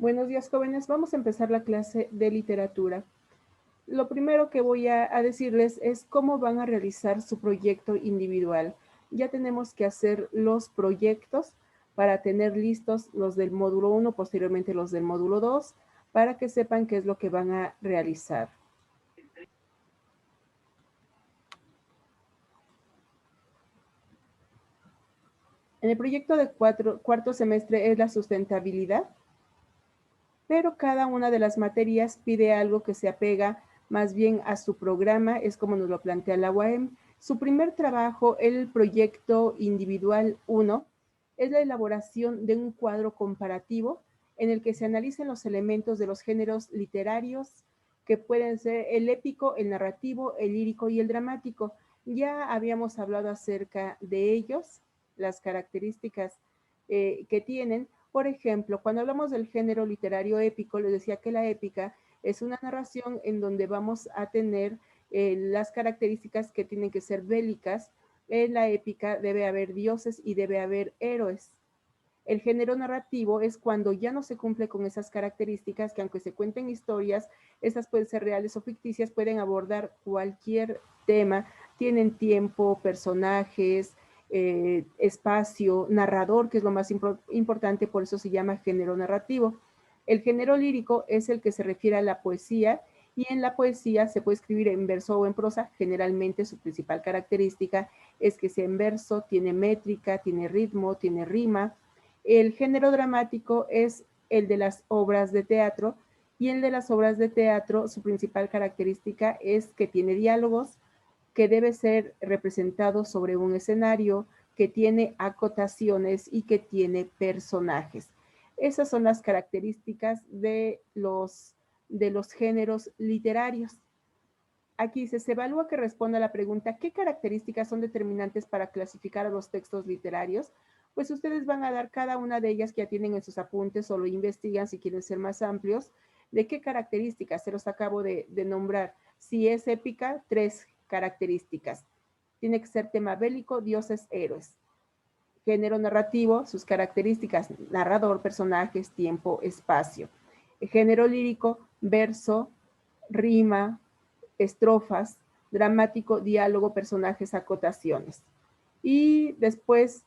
Buenos días, jóvenes. Vamos a empezar la clase de literatura. Lo primero que voy a decirles es cómo van a realizar su proyecto individual. Ya tenemos que hacer los proyectos para tener listos los del módulo 1, posteriormente los del módulo 2, para que sepan qué es lo que van a realizar. En el proyecto de cuarto semestre es la sustentabilidad, pero cada una de las materias pide algo que se apega más bien a su programa, es como nos lo plantea la UAM. Su primer trabajo, el proyecto individual 1, es la elaboración de un cuadro comparativo en el que se analicen los elementos de los géneros literarios que pueden ser el épico, el narrativo, el lírico y el dramático. Ya habíamos hablado acerca de ellos, las características que tienen. Por ejemplo, cuando hablamos del género literario épico, les decía que la épica es una narración en donde vamos a tener las características que tienen que ser bélicas. En la épica debe haber dioses y debe haber héroes. El género narrativo es cuando ya no se cumple con esas características, que aunque se cuenten historias, esas pueden ser reales o ficticias, pueden abordar cualquier tema, tienen tiempo, personajes, espacio, narrador, que es lo más importante, por eso se llama género narrativo. El género lírico es el que se refiere a la poesía, y en la poesía se puede escribir en verso o en prosa. Generalmente su principal característica es que sea en verso, tiene métrica, tiene ritmo, tiene rima. El género dramático es el de las obras de teatro, y el de las obras de teatro, su principal característica es que tiene diálogos, que debe ser representado sobre un escenario, que tiene acotaciones y que tiene personajes. Esas son las características de los géneros literarios. Aquí se evalúa que responda a la pregunta, ¿qué características son determinantes para clasificar a los textos literarios? Pues ustedes van a dar cada una de ellas que ya tienen en sus apuntes o lo investigan si quieren ser más amplios. ¿De qué características? Se los acabo de nombrar. Si es épica, 3 características. Tiene que ser tema bélico, dioses, héroes. Género narrativo, sus características: narrador, personajes, tiempo, espacio. Género lírico, verso, rima, estrofas, dramático, diálogo, personajes, acotaciones. Y después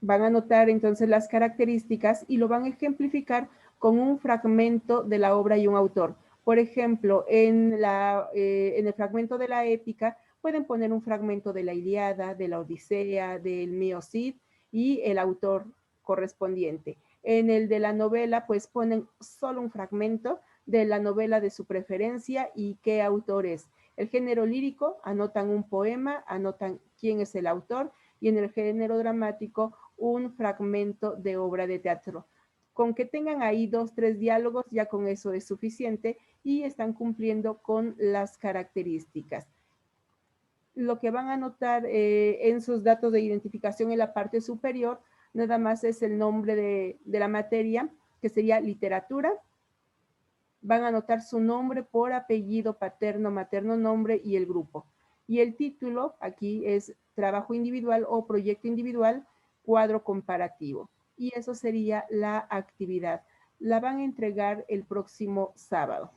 van a notar entonces las características y lo van a ejemplificar con un fragmento de la obra y un autor. Por ejemplo, en el fragmento de la épica pueden poner un fragmento de la Ilíada, de la Odisea, del Mío Cid y el autor correspondiente. En el de la novela, pues ponen solo un fragmento de la novela de su preferencia y qué autor es. El género lírico, anotan un poema, anotan quién es el autor, y en el género dramático un fragmento de obra de teatro. Con que tengan ahí 2, 3 diálogos, ya con eso es suficiente y están cumpliendo con las características. Lo que van a notar en sus datos de identificación en la parte superior, nada más es el nombre de la materia, que sería literatura. Van a anotar su nombre por apellido, paterno, materno, nombre y el grupo. Y el título aquí es trabajo individual o proyecto individual, cuadro comparativo. Y eso sería la actividad. La van a entregar el próximo sábado.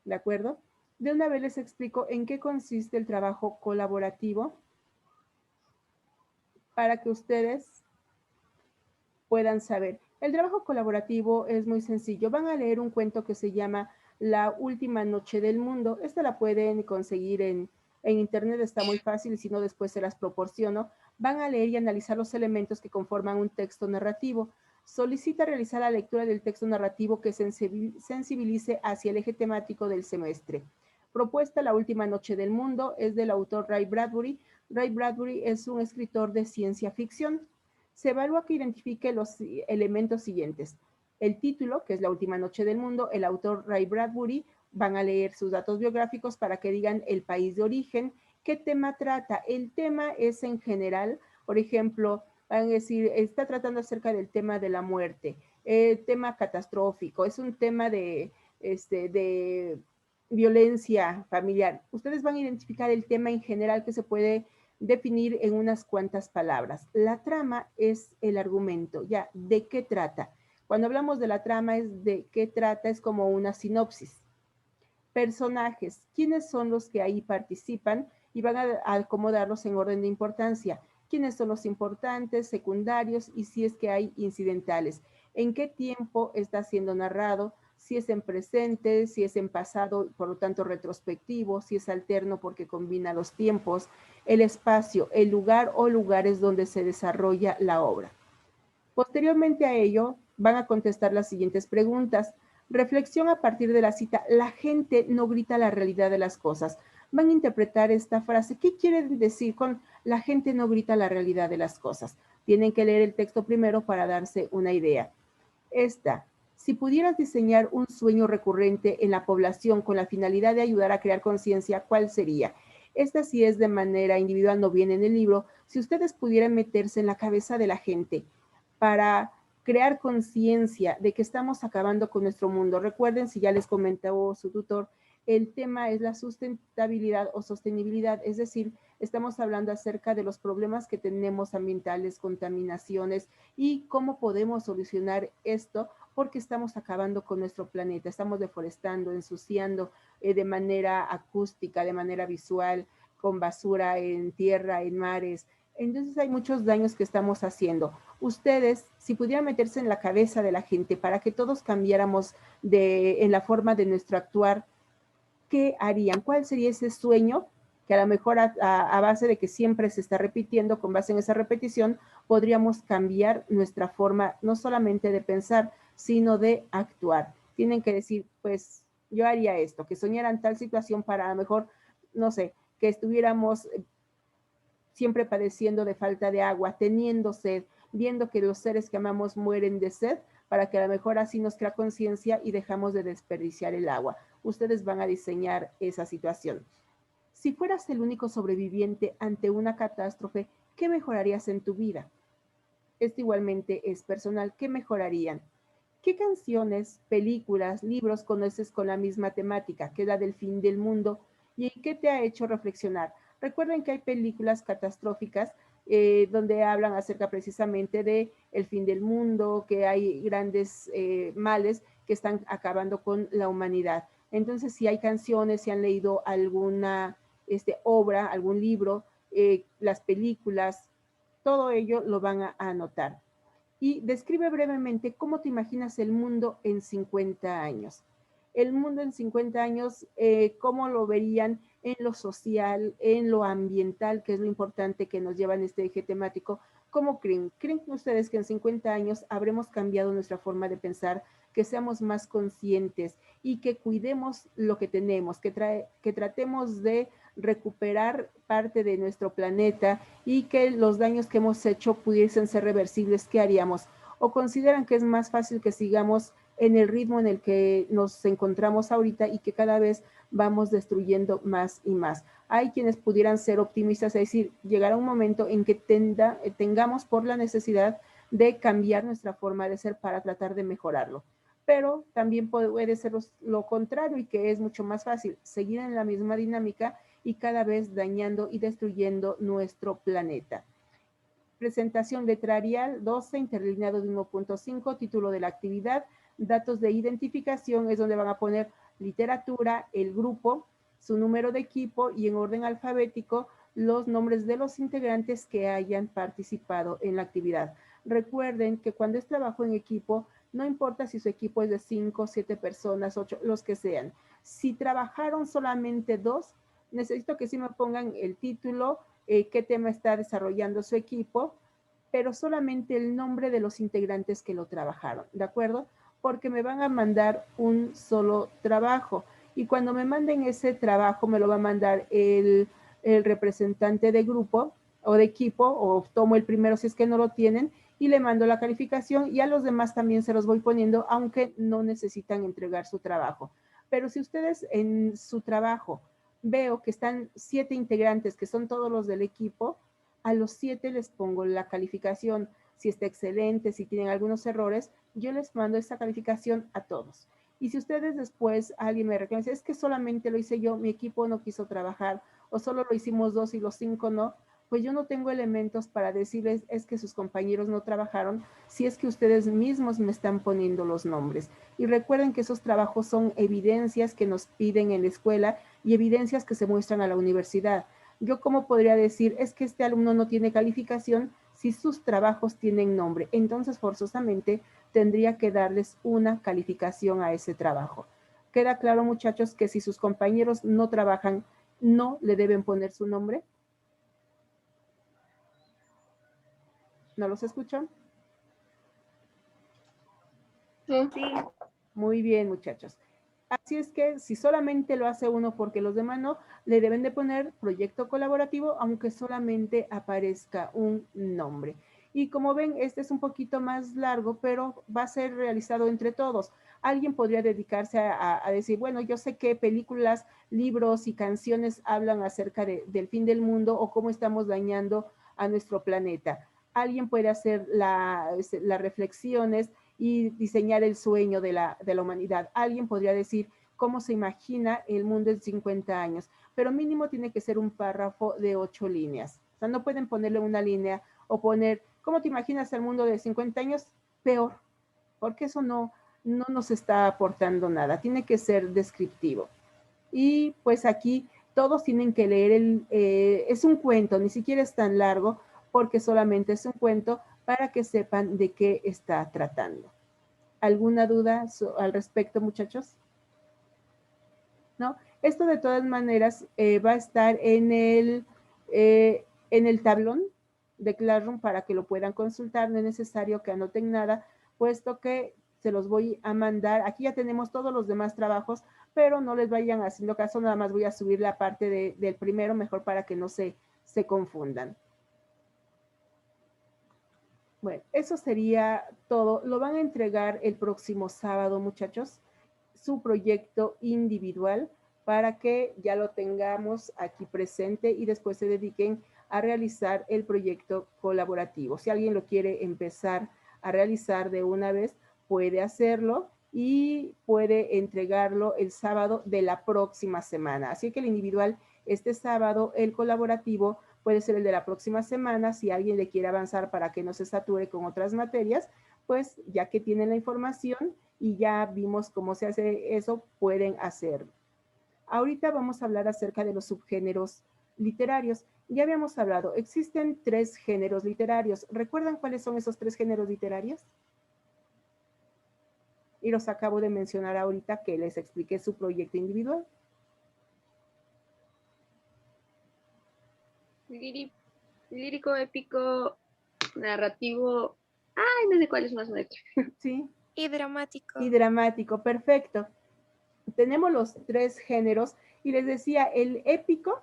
¿De acuerdo? De una vez les explico en qué consiste el trabajo colaborativo para que ustedes puedan saber. El trabajo colaborativo es muy sencillo. Van a leer un cuento que se llama La última noche del mundo. Esta la pueden conseguir en internet, está muy fácil, y si no, después se las proporciono. Van a leer y analizar los elementos que conforman un texto narrativo. Solicita realizar la lectura del texto narrativo que sensibilice hacia el eje temático del semestre. Propuesta: La última noche del mundo, es del autor Ray Bradbury. Ray Bradbury es un escritor de ciencia ficción. Se evalúa que identifique los elementos siguientes: el título, que es La última noche del mundo, el autor Ray Bradbury, van a leer sus datos biográficos para que digan el país de origen, qué tema trata. El tema es en general, por ejemplo, van a decir, está tratando acerca del tema de la muerte, tema catastrófico, es un tema de violencia familiar. Ustedes van a identificar el tema en general, que se puede definir en unas cuantas palabras. La trama es el argumento, ya, ¿de qué trata? Cuando hablamos de la trama, es de qué trata, es como una sinopsis. Personajes, ¿quiénes son los que ahí participan? Y van a acomodarlos en orden de importancia. ¿Quiénes son los importantes, secundarios y si es que hay incidentales? ¿En qué tiempo está siendo narrado? Si es en presente, si es en pasado, por lo tanto retrospectivo, si es alterno porque combina los tiempos, el espacio, el lugar o lugares donde se desarrolla la obra. Posteriormente a ello, van a contestar las siguientes preguntas. Reflexión a partir de la cita. La gente no grita la realidad de las cosas. Van a interpretar esta frase. ¿Qué quiere decir con la gente no grita la realidad de las cosas? Tienen que leer el texto primero para darse una idea. Esta, si pudieras diseñar un sueño recurrente en la población con la finalidad de ayudar a crear conciencia, ¿cuál sería? Esta sí es de manera individual, no viene en el libro. Si ustedes pudieran meterse en la cabeza de la gente para crear conciencia de que estamos acabando con nuestro mundo. Recuerden, si ya les comentó su tutor, el tema es la sustentabilidad o sostenibilidad, es decir, estamos hablando acerca de los problemas que tenemos ambientales, contaminaciones y cómo podemos solucionar esto porque estamos acabando con nuestro planeta, estamos deforestando, ensuciando de manera acústica, de manera visual, con basura en tierra, en mares. Entonces hay muchos daños que estamos haciendo. Ustedes, si pudieran meterse en la cabeza de la gente para que todos cambiáramos en la forma de nuestro actuar, ¿qué harían? ¿Cuál sería ese sueño que a lo mejor a base de que siempre se está repitiendo, con base en esa repetición, podríamos cambiar nuestra forma no solamente de pensar, sino de actuar? Tienen que decir, pues yo haría esto, que soñaran tal situación para a lo mejor, no sé, que estuviéramos siempre padeciendo de falta de agua, teniendo sed, viendo que los seres que amamos mueren de sed, para que a lo mejor así nos crea conciencia y dejamos de desperdiciar el agua. Ustedes van a diseñar esa situación. Si fueras el único sobreviviente ante una catástrofe, ¿qué mejorarías en tu vida? Esto igualmente es personal. ¿Qué mejorarían? ¿Qué canciones, películas, libros conoces con la misma temática, que es la del fin del mundo? ¿Y qué te ha hecho reflexionar? Recuerden que hay películas catastróficas donde hablan acerca precisamente de el fin del mundo, que hay grandes males que están acabando con la humanidad. Entonces, si hay canciones, si han leído alguna obra, algún libro, las películas, todo ello lo van a anotar. Y describe brevemente cómo te imaginas el mundo en 50 años. El mundo en 50 años, cómo lo verían en lo social, en lo ambiental, que es lo importante que nos lleva en este eje temático. ¿Cómo creen? ¿Creen ustedes que en 50 años habremos cambiado nuestra forma de pensar, que seamos más conscientes y que cuidemos lo que tenemos, que tratemos de recuperar parte de nuestro planeta y que los daños que hemos hecho pudiesen ser reversibles? ¿Qué haríamos? ¿O consideran que es más fácil que sigamos en el ritmo en el que nos encontramos ahorita y que cada vez vamos destruyendo más y más? Hay quienes pudieran ser optimistas, es decir, llegará un momento en que tengamos por la necesidad de cambiar nuestra forma de ser para tratar de mejorarlo. Pero también puede ser lo contrario y que es mucho más fácil seguir en la misma dinámica y cada vez dañando y destruyendo nuestro planeta. Presentación letrarial 12, interlineado de 1.5, título de la actividad, datos de identificación, es donde van a poner literatura, el grupo, su número de equipo y en orden alfabético los nombres de los integrantes que hayan participado en la actividad. Recuerden que cuando es trabajo en equipo, no importa si su equipo es de 5, 7 personas, 8, los que sean. Si trabajaron solamente 2, necesito que sí me pongan el título, qué tema está desarrollando su equipo, pero solamente el nombre de los integrantes que lo trabajaron, ¿de acuerdo? Porque me van a mandar un solo trabajo y cuando me manden ese trabajo me lo va a mandar el representante de grupo o de equipo, o tomo el primero si es que no lo tienen y le mando la calificación y a los demás también se los voy poniendo, aunque no necesitan entregar su trabajo. Pero si ustedes en su trabajo veo que están 7 integrantes, que son todos los del equipo, a los 7 les pongo la calificación. Si está excelente, si tienen algunos errores, yo les mando esa calificación a todos. Y si ustedes después alguien me reclama, es que solamente lo hice yo, mi equipo no quiso trabajar, o solo lo hicimos 2 y los 5 no, pues yo no tengo elementos para decirles es que sus compañeros no trabajaron, si es que ustedes mismos me están poniendo los nombres. Y recuerden que esos trabajos son evidencias que nos piden en la escuela y evidencias que se muestran a la universidad. Yo cómo podría decir es que este alumno no tiene calificación si sus trabajos tienen nombre. Entonces forzosamente tendría que darles una calificación a ese trabajo. ¿Queda claro, muchachos, que si sus compañeros no trabajan, no le deben poner su nombre? ¿No los escuchan? Sí. Muy bien, muchachos. Así es que si solamente lo hace uno porque los demás no, le deben de poner proyecto colaborativo, aunque solamente aparezca un nombre. Y como ven, este es un poquito más largo, pero va a ser realizado entre todos. Alguien podría dedicarse a decir, bueno, yo sé qué películas, libros y canciones hablan acerca del fin del mundo o cómo estamos dañando a nuestro planeta. Alguien puede hacer las reflexiones y diseñar el sueño de la humanidad. Alguien podría decir cómo se imagina el mundo en 50 años, pero mínimo tiene que ser un párrafo de 8 líneas. O sea, no pueden ponerle una línea o poner, ¿cómo te imaginas el mundo de 50 años? Peor, porque eso no nos está aportando nada. Tiene que ser descriptivo. Y pues aquí todos tienen que leer es un cuento, ni siquiera es tan largo, porque solamente es un cuento para que sepan de qué está tratando. ¿Alguna duda al respecto, muchachos? ¿No? Esto de todas maneras va a estar en el tablón de Classroom para que lo puedan consultar. No es necesario que anoten nada, puesto que se los voy a mandar. Aquí ya tenemos todos los demás trabajos, pero no les vayan haciendo caso, nada más voy a subir la parte del primero, mejor para que no se confundan. Bueno, eso sería todo. Lo van a entregar el próximo sábado, muchachos, su proyecto individual para que ya lo tengamos aquí presente y después se dediquen a realizar el proyecto colaborativo. Si alguien lo quiere empezar a realizar de una vez, puede hacerlo y puede entregarlo el sábado de la próxima semana. Así que el individual este sábado, el colaborativo puede ser el de la próxima semana. Si alguien le quiere avanzar para que no se sature con otras materias, pues ya que tienen la información y ya vimos cómo se hace eso, pueden hacerlo. Ahorita vamos a hablar acerca de los subgéneros literarios. Ya habíamos hablado, existen 3 géneros literarios. ¿Recuerdan cuáles son esos 3 géneros literarios? Y los acabo de mencionar ahorita que les expliqué su proyecto individual. Lírico, épico, narrativo. Ay, no sé cuál es más nuestro. Sí. Y dramático. Y dramático, perfecto. Tenemos los 3 géneros y les decía, el épico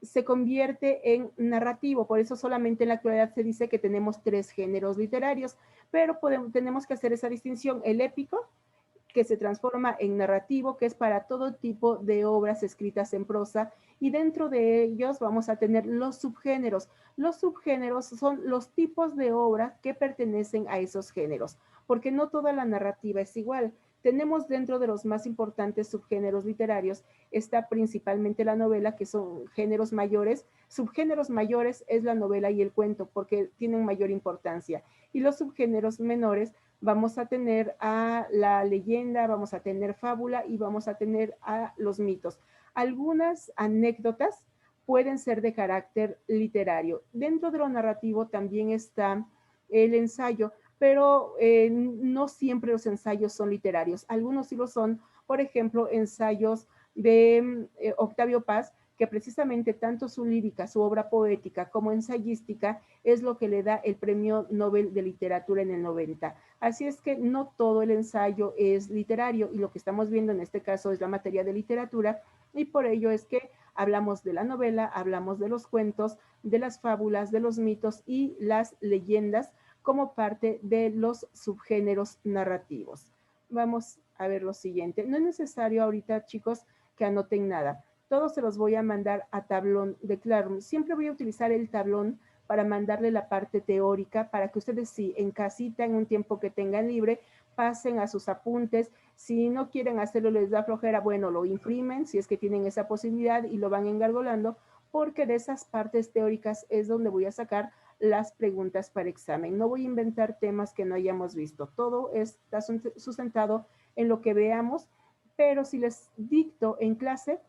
se convierte en narrativo, por eso solamente en la actualidad se dice que tenemos 3 géneros literarios, pero tenemos que hacer esa distinción, el épico que se transforma en narrativo, que es para todo tipo de obras escritas en prosa, y dentro de ellos vamos a tener los subgéneros. Los subgéneros son los tipos de obras que pertenecen a esos géneros, porque no toda la narrativa es igual. Tenemos dentro de los más importantes subgéneros literarios, está principalmente la novela, que son géneros mayores. Subgéneros mayores es la novela y el cuento, porque tienen mayor importancia. Y los subgéneros menores vamos a tener a la leyenda, vamos a tener fábula y vamos a tener a los mitos. Algunas anécdotas pueden ser de carácter literario. Dentro de lo narrativo también está el ensayo, pero no siempre los ensayos son literarios. Algunos sí lo son, por ejemplo, ensayos de Octavio Paz, que precisamente tanto su lírica, su obra poética como ensayística es lo que le da el Premio Nobel de Literatura en el 90. Así es que no todo el ensayo es literario y lo que estamos viendo en este caso es la materia de literatura y por ello es que hablamos de la novela, hablamos de los cuentos, de las fábulas, de los mitos y las leyendas como parte de los subgéneros narrativos. Vamos a ver lo siguiente. No es necesario ahorita, chicos, que anoten nada. Todos se los voy a mandar a tablón de Classroom. Siempre voy a utilizar el tablón para mandarle la parte teórica, para que ustedes sí, en casita, en un tiempo que tengan libre, pasen a sus apuntes. Si no quieren hacerlo, les da flojera, bueno, lo imprimen, si es que tienen esa posibilidad y lo van engargolando, porque de esas partes teóricas es donde voy a sacar las preguntas para examen. No voy a inventar temas que no hayamos visto. Todo está sustentado en lo que veamos, pero si les dicto en clase,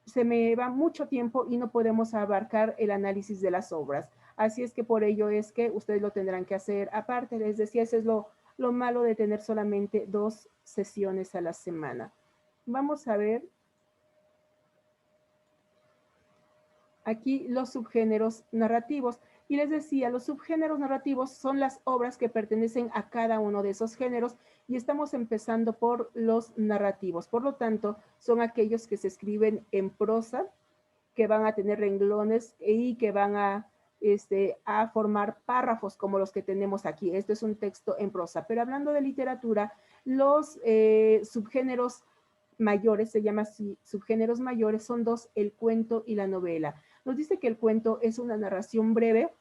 se me va mucho tiempo y no podemos abarcar el análisis de las obras. Así es que por ello es que ustedes lo tendrán que hacer aparte. Les decía, eso es lo malo de tener solamente 2 sesiones a la semana. Vamos a ver aquí los subgéneros narrativos. Y les decía, los subgéneros narrativos son las obras que pertenecen a cada uno de esos géneros y estamos empezando por los narrativos. Por lo tanto, son aquellos que se escriben en prosa, que van a tener renglones y que van a formar párrafos como los que tenemos aquí. Esto es un texto en prosa. Pero hablando de literatura, los subgéneros mayores, se llama así, subgéneros mayores, son 2, el cuento y la novela. Nos dice que el cuento es una narración breve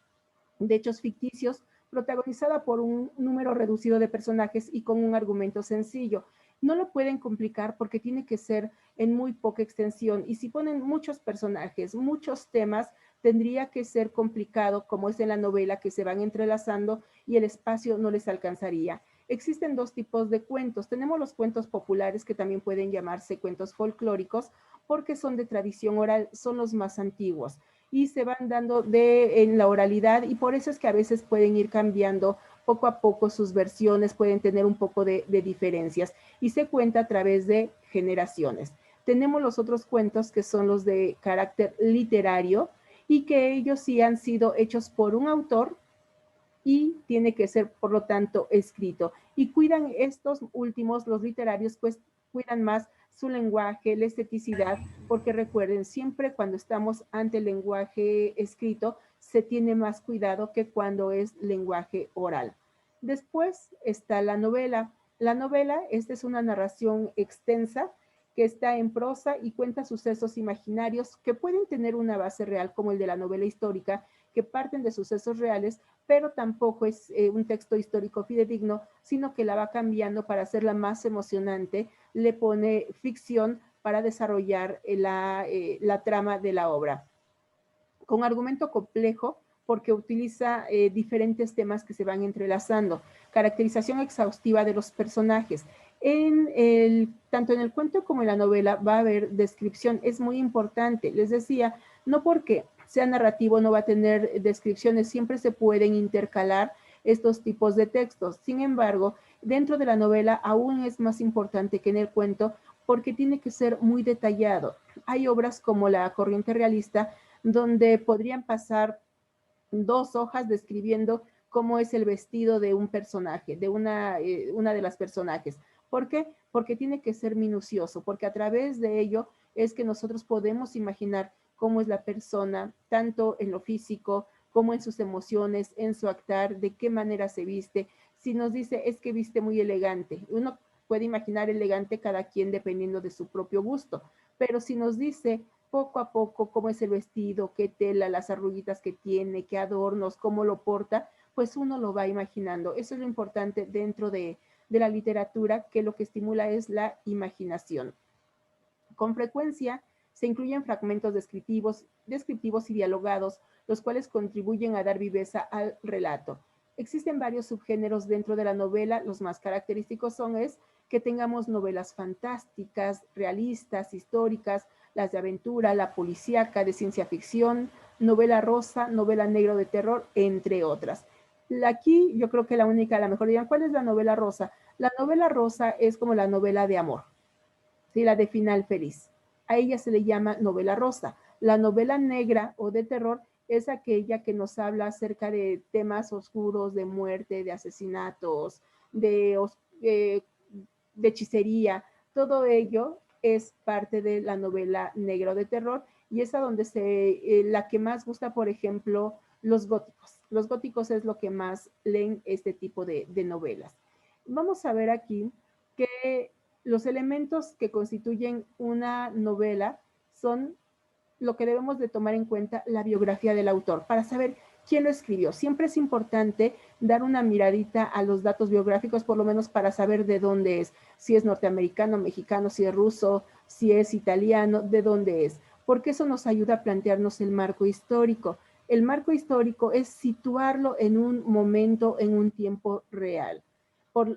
de hechos ficticios protagonizada por un número reducido de personajes y con un argumento sencillo. No lo pueden complicar porque tiene que ser en muy poca extensión y si ponen muchos personajes, muchos temas, tendría que ser complicado como es en la novela que se van entrelazando y el espacio no les alcanzaría. Existen 2 tipos de cuentos. Tenemos los cuentos populares que también pueden llamarse cuentos folclóricos porque son de tradición oral, son los más antiguos y se van dando en la oralidad y por eso es que a veces pueden ir cambiando poco a poco sus versiones, pueden tener un poco de diferencias y se cuenta a través de generaciones. Tenemos los otros cuentos que son los de carácter literario y que ellos sí han sido hechos por un autor y tiene que ser, por lo tanto, escrito. Y cuidan estos últimos, los literarios, pues cuidan más su lenguaje, la esteticidad, porque recuerden, siempre cuando estamos ante el lenguaje escrito, se tiene más cuidado que cuando es lenguaje oral. Después está la novela. La novela, esta es una narración extensa que está en prosa y cuenta sucesos imaginarios que pueden tener una base real, como el de la novela histórica, que parten de sucesos reales, pero tampoco es un texto histórico fidedigno, sino que la va cambiando para hacerla más emocionante, le pone ficción para desarrollar la trama de la obra. Con argumento complejo, porque utiliza diferentes temas que se van entrelazando. Caracterización exhaustiva de los personajes. Tanto en el cuento como en la novela va a haber descripción, es muy importante. Les decía, no porque sea narrativo no va a tener descripciones, siempre se pueden intercalar estos tipos de textos. Sin embargo, dentro de la novela aún es más importante que en el cuento porque tiene que ser muy detallado. Hay obras como La corriente realista donde podrían pasar 2 hojas describiendo cómo es el vestido de un personaje, de una de las personajes. ¿Por qué? Porque tiene que ser minucioso, porque a través de ello es que nosotros podemos imaginar cómo es la persona, tanto en lo físico como en sus emociones, en su actuar, de qué manera se viste. Si nos dice es que viste muy elegante, uno puede imaginar elegante cada quien dependiendo de su propio gusto, pero si nos dice poco a poco cómo es el vestido, qué tela, las arruguitas que tiene, qué adornos, cómo lo porta, pues uno lo va imaginando. Eso es lo importante dentro de la literatura, que lo que estimula es la imaginación. Con frecuencia se incluyen fragmentos descriptivos y dialogados, los cuales contribuyen a dar viveza al relato. Existen varios subgéneros dentro de la novela, los más característicos son que tengamos novelas fantásticas, realistas, históricas, las de aventura, la policíaca, de ciencia ficción, novela rosa, novela negro de terror, entre otras. Aquí yo creo que la única, a lo mejor digan, ¿cuál es la novela rosa? La novela rosa es como la novela de amor, ¿sí? La de final feliz. A ella se le llama novela rosa. La novela negra o de terror es aquella que nos habla acerca de temas oscuros, de muerte, de asesinatos, de hechicería. Todo ello es parte de la novela negra o de terror y es a donde la que más gusta, por ejemplo, los góticos. Los góticos es lo que más leen este tipo de novelas. Vamos a ver aquí que los elementos que constituyen una novela son lo que debemos de tomar en cuenta, la biografía del autor, para saber quién lo escribió. Siempre es importante dar una miradita a los datos biográficos, por lo menos para saber de dónde es, si es norteamericano, mexicano, si es ruso, si es italiano, de dónde es. porque eso nos ayuda a plantearnos el marco histórico. El marco histórico es situarlo en un momento, en un tiempo real,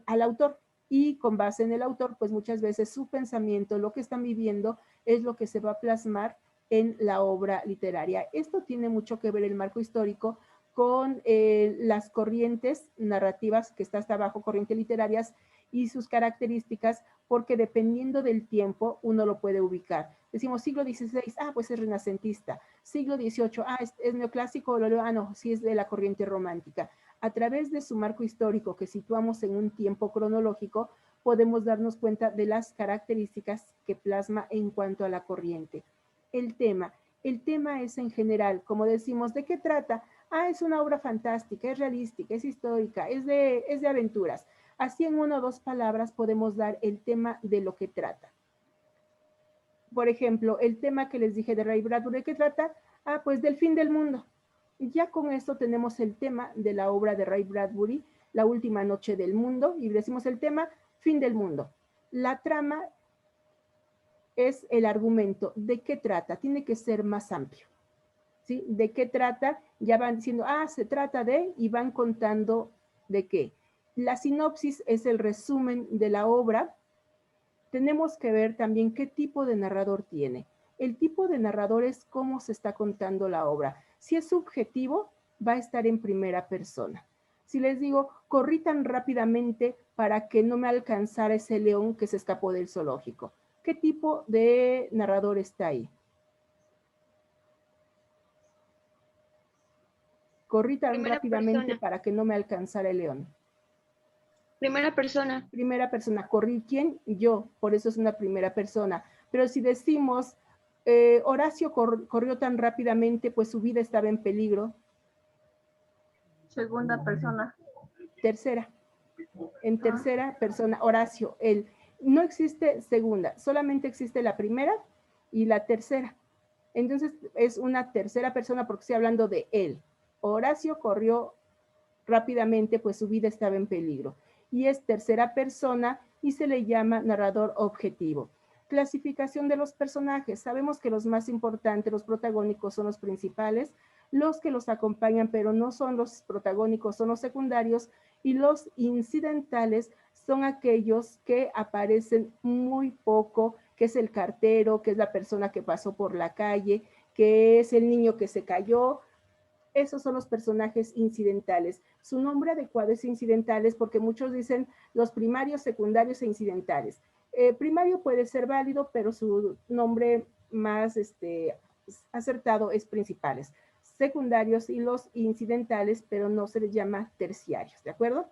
al autor. Y con base en el autor, pues muchas veces su pensamiento, lo que están viviendo, es lo que se va a plasmar en la obra literaria. Esto tiene mucho que ver el marco histórico con las corrientes narrativas, que está hasta abajo, corrientes literarias, y sus características, porque dependiendo del tiempo uno lo puede ubicar. Decimos siglo XVI, pues es renacentista. Siglo XVIII, es neoclásico, no, sí es de la corriente romántica. A través de su marco histórico que situamos en un tiempo cronológico, podemos darnos cuenta de las características que plasma en cuanto a la corriente. El tema es en general, como decimos, ¿de qué trata? Es una obra fantástica, es realística, es histórica, es de aventuras. Así en una o dos palabras podemos dar el tema de lo que trata. Por ejemplo, el tema que les dije de Ray Bradbury, ¿de qué trata? Pues del fin del mundo. Ya con esto tenemos el tema de la obra de Ray Bradbury, La última noche del mundo, y decimos el tema, fin del mundo. La trama es el argumento. ¿De qué trata? Tiene que ser más amplio. ¿Sí? ¿De qué trata? Ya van diciendo, se trata de, y van contando de qué. La sinopsis es el resumen de la obra. Tenemos que ver también qué tipo de narrador tiene. El tipo de narrador es cómo se está contando la obra. Si es subjetivo, va a estar en primera persona. Si les digo, corrí tan rápidamente para que no me alcanzara ese león que se escapó del zoológico. ¿Qué tipo de narrador está ahí? Corrí tan Primera rápidamente persona. para que no me alcanzara el león. Primera persona. Primera persona. ¿Corrí quién? Yo. Por eso es una primera persona. Pero si decimos, Horacio corrió tan rápidamente, pues su vida estaba en peligro. Segunda persona. Tercera. En tercera persona, Horacio, él. No existe segunda, solamente existe la primera y la tercera. Entonces es una tercera persona porque estoy hablando de él. Horacio corrió rápidamente, pues su vida estaba en peligro. Y es tercera persona y se le llama narrador objetivo. Clasificación de los personajes. Sabemos que los más importantes, los protagónicos, son los principales, los que los acompañan, pero no son los protagónicos, son los secundarios, y los incidentales son aquellos que aparecen muy poco, que es el cartero, que es la persona que pasó por la calle, que es el niño que se cayó. Esos son los personajes incidentales. Su nombre adecuado es incidentales porque muchos dicen los primarios, secundarios e incidentales. Primario puede ser válido, pero su nombre más acertado es principales. Secundarios y los incidentales, pero no se les llama terciarios, ¿de acuerdo?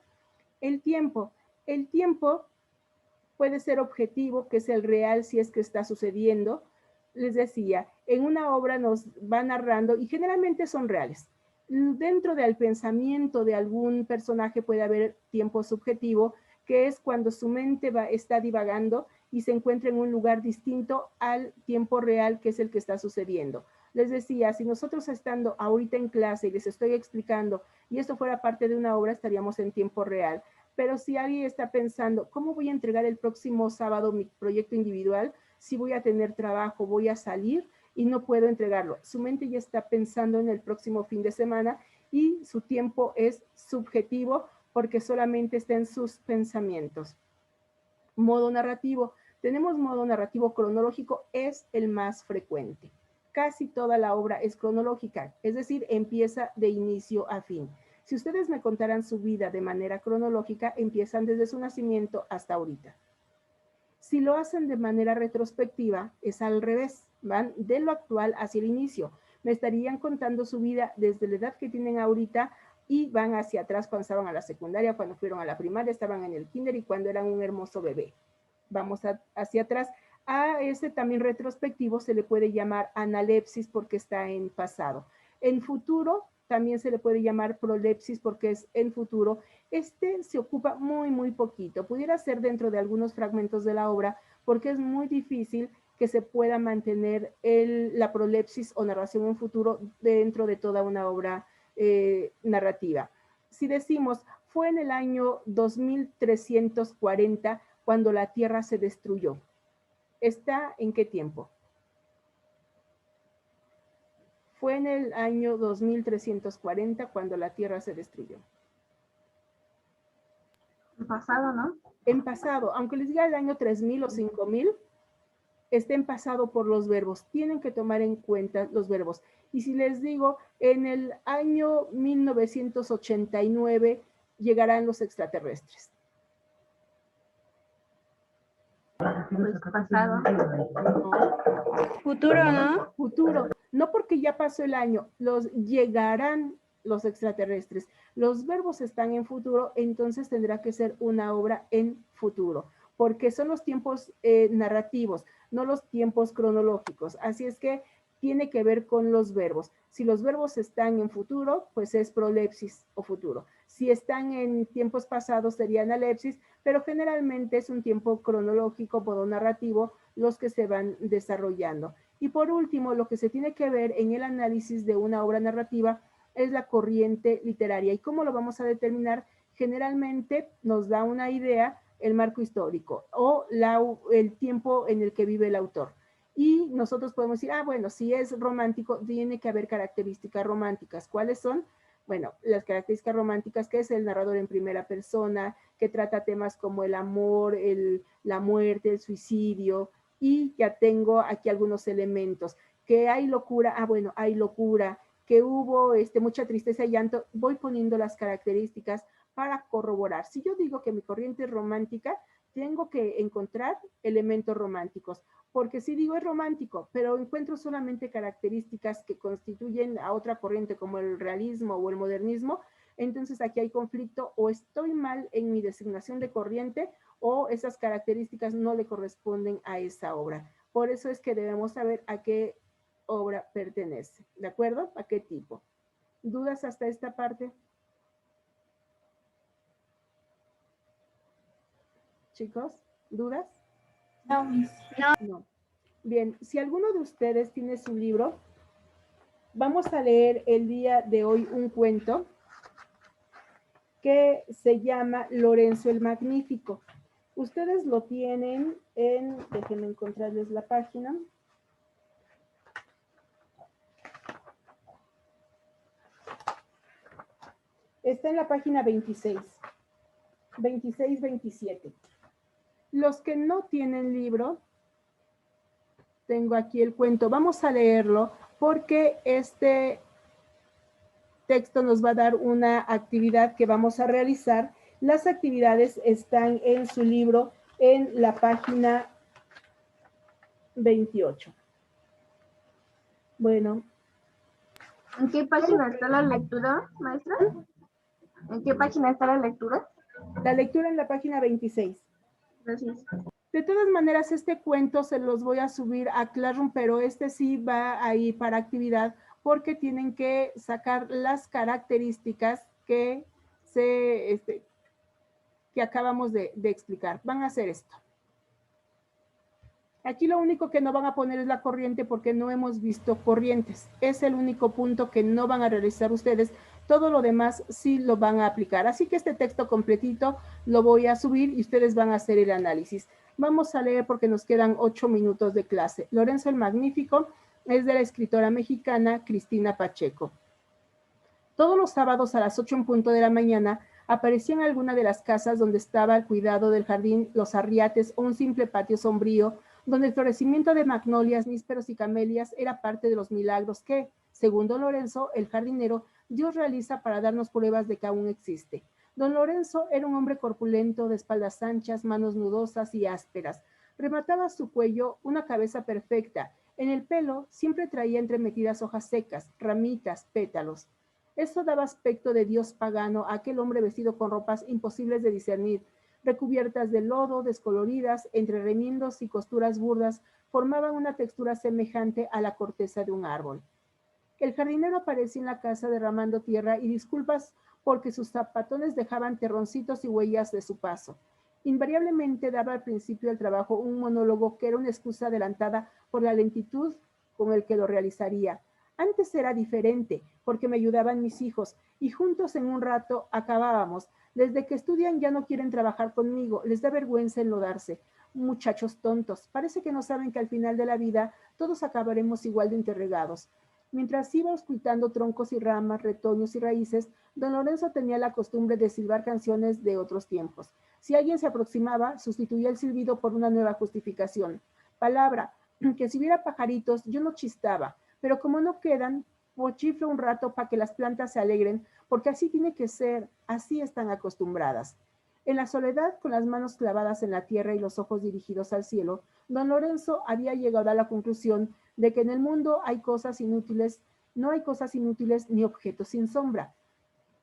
El tiempo. El tiempo puede ser objetivo, que es el real si es que está sucediendo. Les decía, en una obra nos va narrando y generalmente son reales. Dentro del pensamiento de algún personaje puede haber tiempo subjetivo, que es cuando su mente está divagando y se encuentra en un lugar distinto al tiempo real, que es el que está sucediendo. Les decía, si nosotros estando ahorita en clase y les estoy explicando y esto fuera parte de una obra, estaríamos en tiempo real. Pero si alguien está pensando, ¿cómo voy a entregar el próximo sábado mi proyecto individual? Si voy a tener trabajo, voy a salir y no puedo entregarlo. Su mente ya está pensando en el próximo fin de semana y su tiempo es subjetivo porque solamente está en sus pensamientos. Modo narrativo. Tenemos modo narrativo cronológico, es el más frecuente. Casi toda la obra es cronológica, es decir, empieza de inicio a fin. Si ustedes me contaran su vida de manera cronológica, empiezan desde su nacimiento hasta ahorita. Si lo hacen de manera retrospectiva, es al revés, van de lo actual hacia el inicio. Me estarían contando su vida desde la edad que tienen ahorita y van hacia atrás cuando estaban a la secundaria, cuando fueron a la primaria, estaban en el kinder y cuando eran un hermoso bebé. Vamos hacia atrás. A ese también retrospectivo se le puede llamar analepsis porque está en pasado. En futuro también se le puede llamar prolepsis porque es en futuro. Este se ocupa muy poquito. Pudiera ser dentro de algunos fragmentos de la obra porque es muy difícil que se pueda mantener la prolepsis o narración en futuro dentro de toda una obra narrativa. Si decimos, fue en el año 2340 cuando la Tierra se destruyó. ¿Está en qué tiempo? Fue en el año 2340 cuando la Tierra se destruyó. En pasado, ¿no? En pasado, aunque les diga el año 3000 o 5000, está en pasado por los verbos. Tienen que tomar en cuenta los verbos. Y si les digo, en el año 1989 llegarán los extraterrestres. Pues pasado. No. Futuro, ¿no? Futuro. No porque ya pasó el año, llegarán los extraterrestres. Los verbos están en futuro, entonces tendrá que ser una obra en futuro, porque son los tiempos narrativos, no los tiempos cronológicos. Así es que tiene que ver con los verbos. Si los verbos están en futuro, pues es prolepsis o futuro. Si están en tiempos pasados, sería analepsis, pero generalmente es un tiempo cronológico, modo narrativo, los que se van desarrollando. Y por último, lo que se tiene que ver en el análisis de una obra narrativa es la corriente literaria. ¿Y cómo lo vamos a determinar? Generalmente nos da una idea el marco histórico o el tiempo en el que vive el autor. Y nosotros podemos decir, bueno, si es romántico, tiene que haber características románticas. ¿Cuáles son? Bueno, las características románticas, que es el narrador en primera persona, que trata temas como el amor, la muerte, el suicidio, y ya tengo aquí algunos elementos. Que hay locura, bueno, hay locura, que hubo mucha tristeza y llanto, voy poniendo las características para corroborar. Si yo digo que mi corriente es romántica, tengo que encontrar elementos románticos, porque si digo es romántico, pero encuentro solamente características que constituyen a otra corriente como el realismo o el modernismo, entonces aquí hay conflicto, o estoy mal en mi designación de corriente o esas características no le corresponden a esa obra. Por eso es que debemos saber a qué obra pertenece, ¿de acuerdo? ¿A qué tipo? ¿Dudas hasta esta parte? Chicos, ¿dudas? No, Miss. No. Bien, si alguno de ustedes tiene su libro, vamos a leer el día de hoy un cuento que se llama Lorenzo el Magnífico. Ustedes lo tienen déjenme encontrarles la página. Está en la página 26, 27. Los que no tienen libro, tengo aquí el cuento. Vamos a leerlo porque este texto nos va a dar una actividad que vamos a realizar. Las actividades están en su libro en la página 28. Bueno. ¿En qué página está la lectura, maestra? ¿En qué página está la lectura? La lectura en la página 26. Gracias. De todas maneras, este cuento se los voy a subir a Classroom, pero este sí va ahí para actividad porque tienen que sacar las características que que acabamos de explicar. Van a hacer esto. Aquí lo único que no van a poner es la corriente porque no hemos visto corrientes. Es el único punto que no van a realizar ustedes. Todo lo demás sí lo van a aplicar. Así que este texto completito lo voy a subir y ustedes van a hacer el análisis. Vamos a leer porque nos quedan 8 minutos de clase. Lorenzo el Magnífico es de la escritora mexicana Cristina Pacheco. Todos los sábados a las 8 en punto de la mañana aparecía en alguna de las casas donde estaba el cuidado del jardín, los arriates o un simple patio sombrío, donde el florecimiento de magnolias, nísperos y camelias era parte de los milagros que, según don Lorenzo, el jardinero, Dios realiza para darnos pruebas de que aún existe. Don Lorenzo era un hombre corpulento, de espaldas anchas, manos nudosas y ásperas. Remataba su cuello una cabeza perfecta. En el pelo siempre traía entremetidas hojas secas, ramitas, pétalos. Eso daba aspecto de dios pagano a aquel hombre vestido con ropas imposibles de discernir, recubiertas de lodo, descoloridas, entre remiendos y costuras burdas, formaban una textura semejante a la corteza de un árbol. El jardinero aparecía en la casa derramando tierra y disculpas porque sus zapatones dejaban terroncitos y huellas de su paso. Invariablemente daba al principio del trabajo un monólogo que era una excusa adelantada por la lentitud con el que lo realizaría. Antes era diferente, porque me ayudaban mis hijos, y juntos en un rato acabábamos. Desde que estudian ya no quieren trabajar conmigo, les da vergüenza enlodarse. Muchachos tontos, parece que no saben que al final de la vida todos acabaremos igual de interrogados. Mientras iba auscultando troncos y ramas, retoños y raíces, don Lorenzo tenía la costumbre de silbar canciones de otros tiempos. Si alguien se aproximaba, sustituía el silbido por una nueva justificación. Palabra, que si hubiera pajaritos, yo no chistaba, pero como no quedan, pues chiflo un rato para que las plantas se alegren, porque así tiene que ser, así están acostumbradas. En la soledad, con las manos clavadas en la tierra y los ojos dirigidos al cielo, don Lorenzo había llegado a la conclusión de que en el mundo hay cosas inútiles, no hay cosas inútiles ni objetos sin sombra.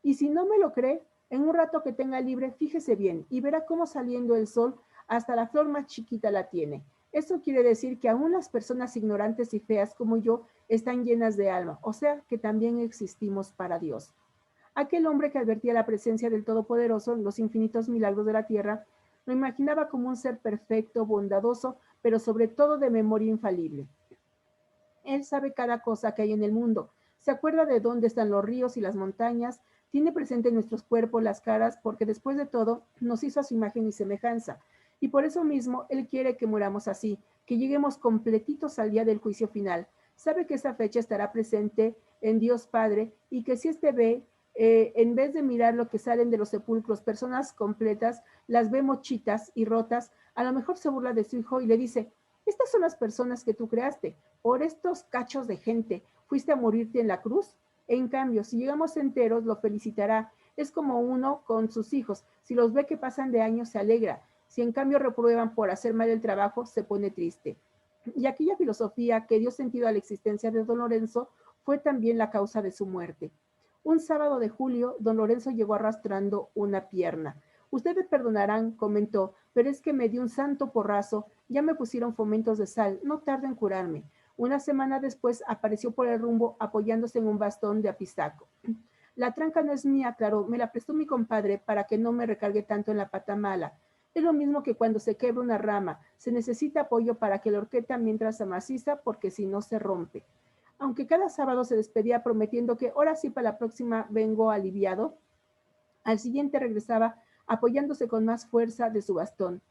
Y si no me lo cree, en un rato que tenga libre, fíjese bien y verá cómo saliendo el sol hasta la flor más chiquita la tiene. Eso quiere decir que aún las personas ignorantes y feas como yo están llenas de alma, o sea que también existimos para Dios. Aquel hombre que advertía la presencia del Todopoderoso en los infinitos milagros de la tierra, lo imaginaba como un ser perfecto, bondadoso, pero sobre todo de memoria infalible. Él sabe cada cosa que hay en el mundo, se acuerda de dónde están los ríos y las montañas, tiene presente en nuestros cuerpos las caras, porque después de todo nos hizo a su imagen y semejanza. Y por eso mismo Él quiere que muramos así, que lleguemos completitos al día del juicio final. Sabe que esa fecha estará presente en Dios Padre y que si éste ve, en vez de mirar lo que salen de los sepulcros, personas completas, las ve mochitas y rotas, a lo mejor se burla de su hijo y le dice, estas son las personas que tú creaste, por estos cachos de gente, fuiste a morirte en la cruz. En cambio, si llegamos enteros, lo felicitará. Es como uno con sus hijos. Si los ve que pasan de años, se alegra. Si en cambio reprueban por hacer mal el trabajo, se pone triste. Y aquella filosofía que dio sentido a la existencia de don Lorenzo fue también la causa de su muerte. Un sábado de julio, don Lorenzo llegó arrastrando una pierna. Ustedes perdonarán, comentó, pero es que me dio un santo porrazo, ya me pusieron fomentos de sal, no tarda en curarme. Una semana después apareció por el rumbo apoyándose en un bastón de apizaco. La tranca no es mía, claro, me la prestó mi compadre para que no me recargue tanto en la pata mala. Es lo mismo que cuando se quebra una rama, se necesita apoyo para que la horqueta mientras amaciza porque si no se rompe. Aunque cada sábado se despedía prometiendo que ahora sí para la próxima vengo aliviado, al siguiente regresaba apoyándose con más fuerza de su bastón.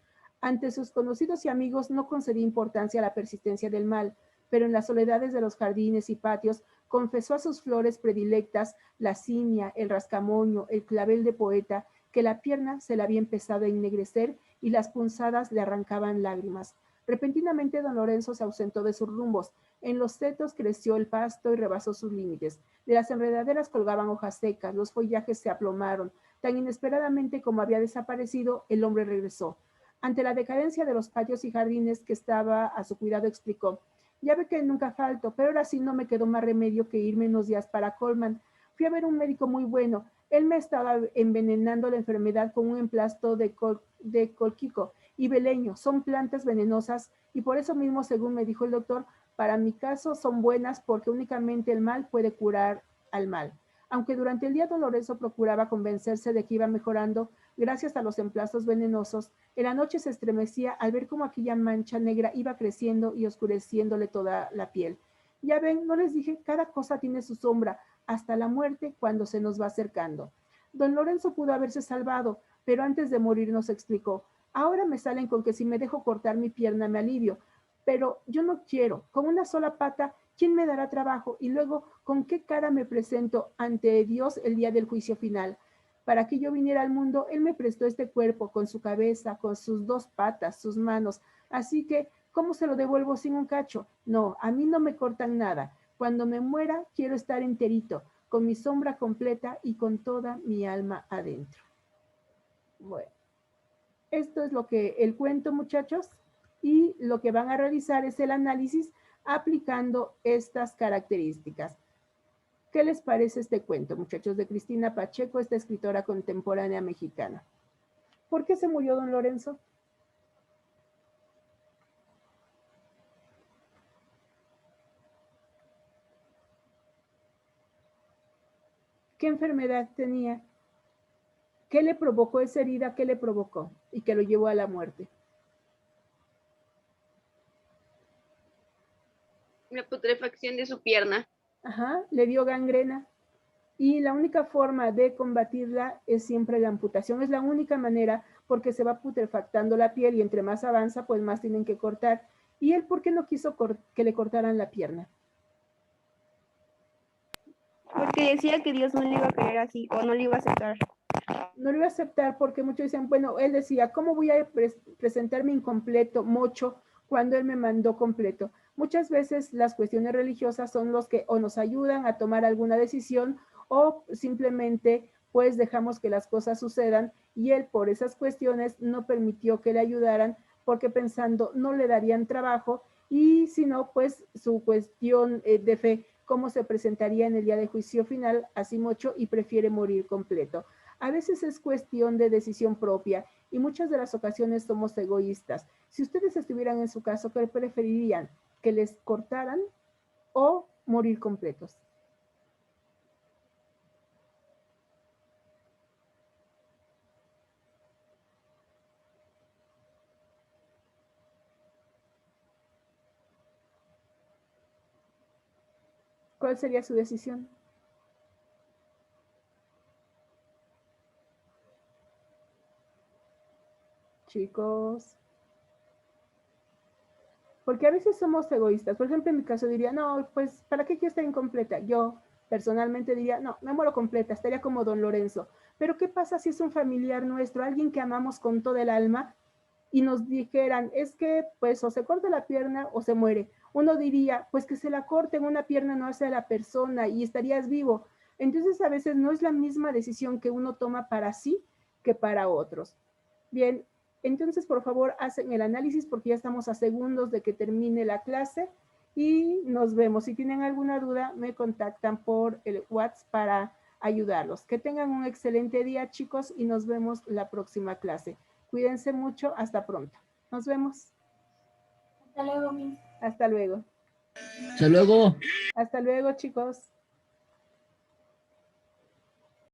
Ante sus conocidos y amigos no concedía importancia a la persistencia del mal, pero en las soledades de los jardines y patios confesó a sus flores predilectas, la cinia, el rascamoño, el clavel de poeta, que la pierna se le había empezado a ennegrecer y las punzadas le arrancaban lágrimas. Repentinamente don Lorenzo se ausentó de sus rumbos. En los setos creció el pasto y rebasó sus límites. De las enredaderas colgaban hojas secas, los follajes se aplomaron. Tan inesperadamente como había desaparecido, el hombre regresó. Ante la decadencia de los patios y jardines que estaba a su cuidado, explicó, ya ve que nunca falto, pero ahora sí no me quedó más remedio que irme unos días para Colman. Fui a ver un médico muy bueno. Él me estaba envenenando la enfermedad con un emplasto de colquico y beleño. Son plantas venenosas y por eso mismo, según me dijo el doctor, para mi caso son buenas porque únicamente el mal puede curar al mal. Aunque durante el día don Lorenzo procuraba convencerse de que iba mejorando gracias a los emplastos venenosos, en la noche se estremecía al ver cómo aquella mancha negra iba creciendo y oscureciéndole toda la piel. Ya ven, no les dije, cada cosa tiene su sombra, hasta la muerte cuando se nos va acercando. Don Lorenzo pudo haberse salvado, pero antes de morir nos explicó, ahora me salen con que si me dejo cortar mi pierna me alivio, pero yo no quiero, con una sola pata, ¿quién me dará trabajo? Y luego, ¿con qué cara me presento ante Dios el día del juicio final? Para que yo viniera al mundo, Él me prestó este cuerpo con su cabeza, con sus dos patas, sus manos. Así que, ¿cómo se lo devuelvo sin un cacho? No, a mí no me cortan nada. Cuando me muera, quiero estar enterito, con mi sombra completa y con toda mi alma adentro. Bueno, esto es lo que el cuento, muchachos, y lo que van a realizar es el análisis aplicando estas características. ¿Qué les parece este cuento, muchachos, de Cristina Pacheco, esta escritora contemporánea mexicana? ¿Por qué se murió don Lorenzo? ¿Qué enfermedad tenía? ¿Qué le provocó esa herida? ¿Qué le provocó? Y que lo llevó a la muerte. La putrefacción de su pierna. Ajá, le dio gangrena. Y la única forma de combatirla es siempre la amputación. Es la única manera porque se va putrefactando la piel y entre más avanza, pues más tienen que cortar. ¿Y él por qué no quiso que le cortaran la pierna? Porque decía que Dios no le iba a querer así o no le iba a aceptar. No lo iba a aceptar porque muchos decían, bueno, él decía, ¿cómo voy a presentarme incompleto, mocho, cuando él me mandó completo? Muchas veces las cuestiones religiosas son los que o nos ayudan a tomar alguna decisión o simplemente pues dejamos que las cosas sucedan y él por esas cuestiones no permitió que le ayudaran porque pensando no le darían trabajo y si no, pues su cuestión de fe, cómo se presentaría en el día de juicio final, así mocho y prefiere morir completo. A veces es cuestión de decisión propia y muchas de las ocasiones somos egoístas. Si ustedes estuvieran en su caso, ¿qué preferirían? ¿Que les cortaran o morir completos? ¿Cuál sería su decisión? Chicos. Porque a veces somos egoístas. Por ejemplo, en mi caso diría, no, pues, ¿para qué quiero estar incompleta? Yo personalmente diría, no, me muero completa, estaría como don Lorenzo. Pero ¿qué pasa si es un familiar nuestro, alguien que amamos con todo el alma y nos dijeran, es que pues o se corta la pierna o se muere? Uno diría, pues que se la corten, una pierna no hace a la persona y estarías vivo. Entonces a veces no es la misma decisión que uno toma para sí que para otros. Bien, entonces por favor hacen el análisis porque ya estamos a segundos de que termine la clase y nos vemos. Si tienen alguna duda, me contactan por el WhatsApp para ayudarlos. Que tengan un excelente día, chicos, y nos vemos la próxima clase. Cuídense mucho, hasta pronto. Nos vemos. Hasta luego, Miss. Hasta luego. Hasta luego. Hasta luego, chicos.